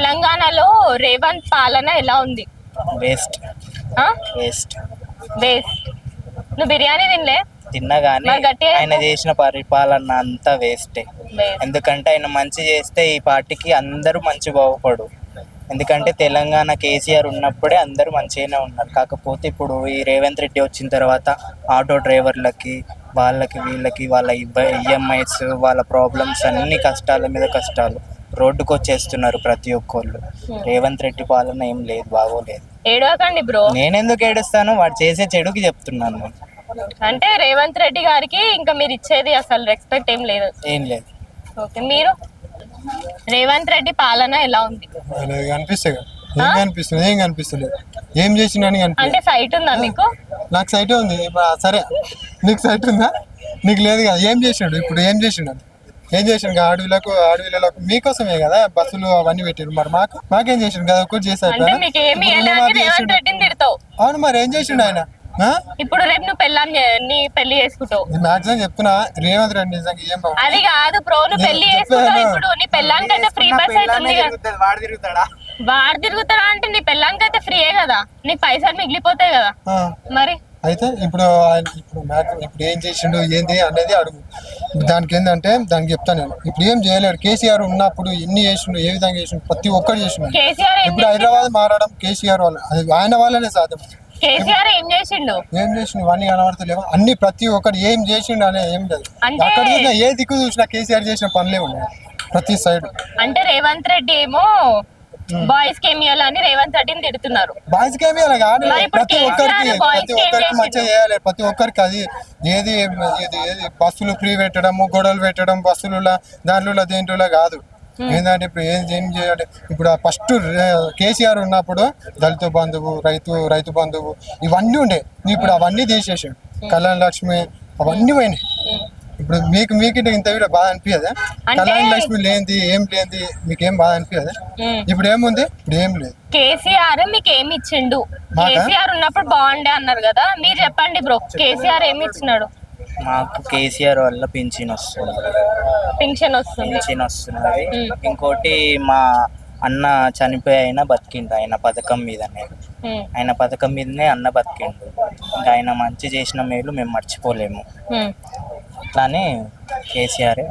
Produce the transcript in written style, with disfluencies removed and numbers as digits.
తెలంగాణలో రేవంత్ పాలన ఎలా ఉంది? వేస్ట్ ఆ? వేస్ట్. వేస్ట్. నువ్వు బిర్యానీ తినలే? తిన్నా కానీ మరి గట్టిగా ఆయన చేసిన పరిపాలన అంతా వేస్టే. వేస్ట్. ఎందుకంటే ఆయన మంచి చేస్తే ఈ పార్టీకి అందరూ మంచి బాగుపడు. ఎందుకంటే తెలంగాణ కేసీఆర్ ఉన్నప్పుడే అందరూ మంచిగానే ఉన్నారు. కాకపోతే ఇప్పుడు ఈ రేవంత్ రెడ్డి వచ్చిన తర్వాత ఆటో డ్రైవర్లకి వాళ్ళకి వీళ్ళకి వాళ్ళ ఈఎంఐస్ వాళ్ళ ప్రాబ్లమ్స్ అన్ని కష్టాల మీద కష్టాలు రోడ్డుకు వచ్చేస్తున్నారు ప్రతి ఒక్కళ్ళు. రేవంత్ రెడ్డి పాలన ఏం లేదు, బాగోలేదు. ఏడవకండి బ్రో. నేనెందుకు ఏడుస్తాను? వాడు చేసే చెడుకి చెప్తున్నాను నేను. అంటే రేవంత్ రెడ్డి గారికి ఇంకా మీరు ఇచ్చేది అసలు రెస్పెక్ట్ ఏం లేదు. ఏం లేదు. ఓకే, మీరు రేవంత్ రెడ్డి పాలన ఎలా ఉంది? కనిపిస్తాయి. ఏం కనిపిస్తుంది? ఏం కనిపిస్తలేదు. ఏం చేసిండని అంటే సైట్ ఉందా మీకు? నాకు సైటే ఉంది. సరే, నీకు సైట్ ఉందా? నీకు లేదు కదా. ఏం చేసినాడు? ఇప్పుడు ఏం చేసిండు? ఏం చేసిండు? అడవిలకు మీకోసమే కదా బస్సులు అవన్నీ పెట్టారు. మరి మాకేం చేసిండు కదా? ఒకటి చేశారు. అవును, మరి ఏం చేసిండు ఆయన? ఇప్పుడు రేపు నువ్వు నీ పెళ్లి చేసుకుంటావు. మాక్సిమం చెప్తున్నా, రేవంత్ రెడ్డి నిజంగా ఏం అది కాదు బ్రో. నువ్వు పెళ్లి చేసుకుంటావు, ఇప్పుడు నీ పెళ్ళానికి అయితే ఫ్రీ బస్ అవుతుంది. వాడు తిరుగుతాడా అంటే నీ పెళ్ళానికి అయితే ఫ్రీయే కదా, నీకు పైసలు మిగిలిపోతాయి కదా. మరి అయితే ఇప్పుడు ఏం చేసిండు ఏంది అనేది అడుగు. దానికి ఏంటంటే దానికి చెప్తాను నేను. ఇప్పుడు ఏం చేయలేడు. కేసీఆర్ ఉన్నప్పుడు ఎన్ని చేసిండు, ఏ విధంగా చేసిండు, ప్రతి ఒక్కరు చేసిండు. ఇప్పుడు హైదరాబాద్ మారడం కేసీఆర్ వల్ల, అది ఆయన వల్లనే సాధ్యం. కేసీఆర్ ఏం చేసిండు ఇవన్నీ కనబడతలేవు. అన్ని ప్రతి ఒక్కరు ఏం చేసిండు అనే ఏం లేదు. అక్కడ చూసినా ఏ దిక్కు చూసినా కేసీఆర్ చేసిన పనులే ఉన్నాయి ప్రతి సైడ్. అంటే రేవంత్ రెడ్డి ఏమో బాయ్స్ కి ఏమి ఇవ్వాలని రేవంత్ రెడ్డిని తిడుతున్నారు. బాయ్స్ కి ఏమి ఇవ్వాలి కాదు, ప్రతి ఒక్కరికి మంచిగా చేయాలి. ప్రతి ఒక్కరికి అది ఏది బస్సులు ఫ్రీ పెట్టడం, గొడవలు పెట్టడం బస్సులు దాంట్లో దేంట్లో కాదు. ఏంటంటే ఇప్పుడు ఏం చేయాలి? ఇప్పుడు ఫస్ట్ కేసీఆర్ ఉన్నప్పుడు దళిత బంధువు, రైతు బంధువు ఇవన్నీ ఉండే. ఇప్పుడు అవన్నీ తీసేసాడు. కళ్యాణ లక్ష్మి అవన్నీ పోయినాయి. ఇప్పుడు మీకు ఇంత బాధ అనిపించదా? కళ్యాణ లక్ష్మి లేనిది ఏం లేనిది మీకేం బాధ అనిపించదా? ఇప్పుడు ఏముంది? ఇప్పుడు ఏం లేదు. కేసీఆర్ మీకు ఏమి ఇచ్చిండు? కేసీఆర్ ఉన్నప్పుడు బాగుండే అన్నారు కదా, మీరు చెప్పండి బ్రో. కేసీఆర్ ఏమి ఇచ్చినాడు? మాకు కేసీఆర్ వల్ల పింఛన్ వస్తున్నది. ఇంకోటి మా అన్న చనిపోయి అయినా బతికిండు ఆయన పథకం మీదనే. ఆయన పథకం మీదనే అన్న బతికిండు. ఇంకా ఆయన మంచి చేసిన మేలు మేము మర్చిపోలేము. అట్లానే కేసీఆర్